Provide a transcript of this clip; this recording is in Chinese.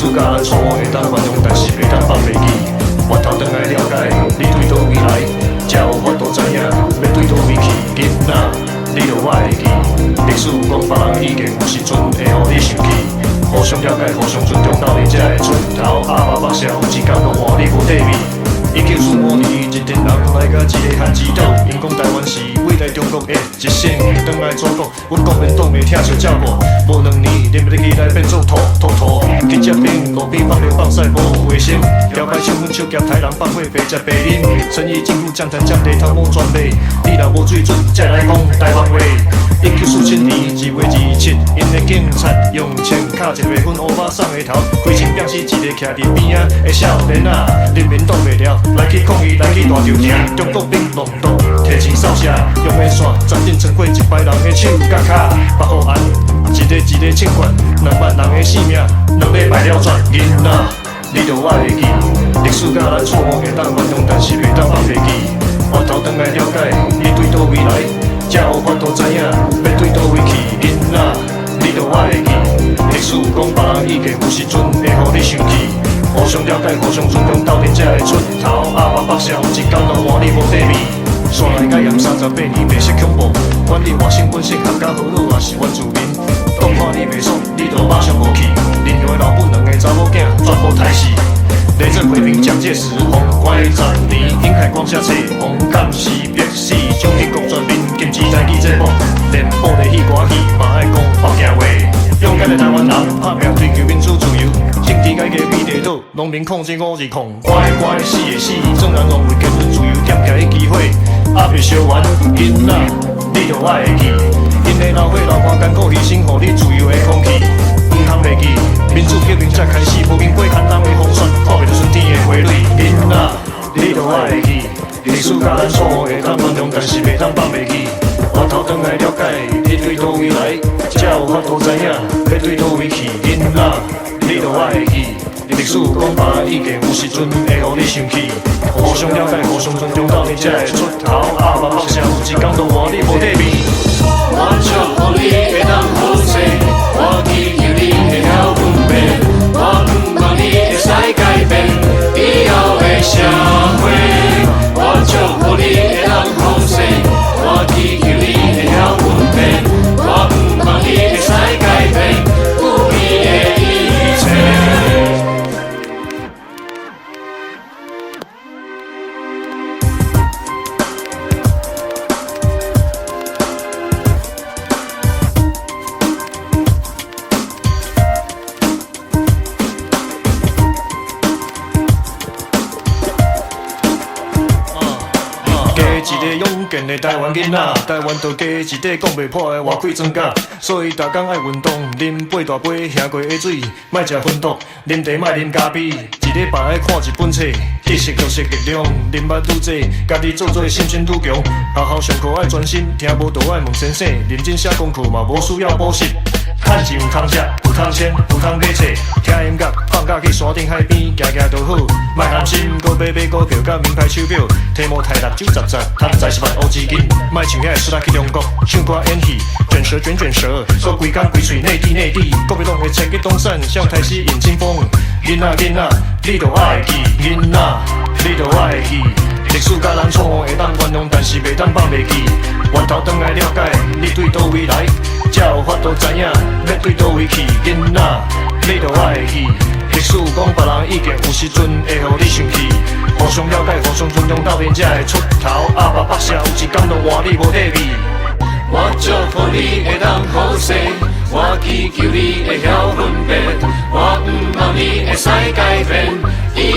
史甲咱错会当原谅，但是袂当放袂记。回头转来了解，你对倒位来，才有法度知影要对倒位去。囡仔，你著我会记。历史讲别人意见有时阵会互你生气，互相了解，互相尊重，斗阵才会出头。阿爸目睭有一天都换你无底味。1945年，一群人来甲一个汉之岛，因讲台湾是伟大中国的一省，转来祖国，阮国民党袂听相照顾。无2年，连要起来变做土。去接兵，路边放流放屎无卫生，了解抢阮手夹台人放火白食白啉，陈义政府将谈将地头毛全卖，你若无水准，才来讲台湾话。1947年2月27，因的警察用枪卡一个粉乌巴送的头，规身变死一个徛伫边仔的少年仔，人民挡袂了。来去抗议，来去大就行。中国兵弄毒，提钱扫射，用的线斩尽成过100人的手甲脚，白虎案一个枪决，2万人的性命，2礼拜了转。囡仔，你著我会记，历史甲咱错误会当原谅，但是袂当放袂记。回头转来了解，你对倒位来，才有法度知影要对倒位去。囡仔，你著我会记，历史讲别人意见有时阵会互你生气。互相了解，互相尊重，斗阵才会出头。阿爸目睭有一天都换你无底味。山内解严38年，白色恐怖，管你外省本省，客家好佬也是原住民。当看你袂爽，你就马上无去。林乡的老本2个查某囝全部刣死。雷震回兵蒋介石，红乖10年，英凯光下册，红干是逼死，蒋经国全面禁止台记节目，连布袋戏歌戏嘛爱讲北京话。勇敢的台湾人，拍拼追求民主自由。政治改革比地倒，农民抗争5日抗，乖乖死的死，正人拢为言论自由点起的机会。阿伯烧完，囡仔，你著我会记，因的老伙老汗艰苦牺牲，互你自由的空气。唔通袂记，民主革命才开始，无经过牵人的风霜，看袂到春天的花蕊。囡仔，你著我会记，历史甲咱错误会当原谅，但是袂当放袂记。回头转来了解，你对倒位来，才有法度知影要对倒位去。囡仔，你著我会记，历史讲别人意见有时阵会互你生气。互相了解，互相尊重，斗阵才会出头。阿爸目睭有一天都换你无底味。我祝福你会当好势，我祈求你会晓分辨，我唔望你会使改变以后的社会。我祝福你会当好势，我祈求你会晓分辨，我唔望你会使改变有你的一切。一个勇健的台湾囡仔，台湾就加一块讲袂破的外鬼庄稼，所以逐工爱运动，啉8大杯兄过的水，莫食薰毒，啉茶莫啉咖啡，一礼拜爱看一本册，知识就是力量，人捌愈济，家己做心性愈强，好好上课爱专心，听无就爱问先生，认真写功课嘛无需要补习。趁钱有通食，有通穿，有通买册，听音乐，放假去山顶海边，行行就好。莫担心，搁买股票甲名牌手表，提莫太六酒杂杂，赚10万乌资金。莫像遐出来去中国，唱歌演戏，卷舌卷舌，说规工规嘴内地，国民党的前去东山，向台西引清风。囡仔，你著我会记，囡仔，你著我会记。历史甲咱错误会当原谅，但是袂当放袂记。回头转来了解，你对倒位来，才有法度知影要对倒位去。囡仔，你著我会记。历史讲别人意见有时阵会互你生气，互相了解，互相尊重，斗阵才会出头。阿爸目睭有一天都换你无底味。我祝福你会当好势，我祈求你会晓分辨，我唔望你会使改变以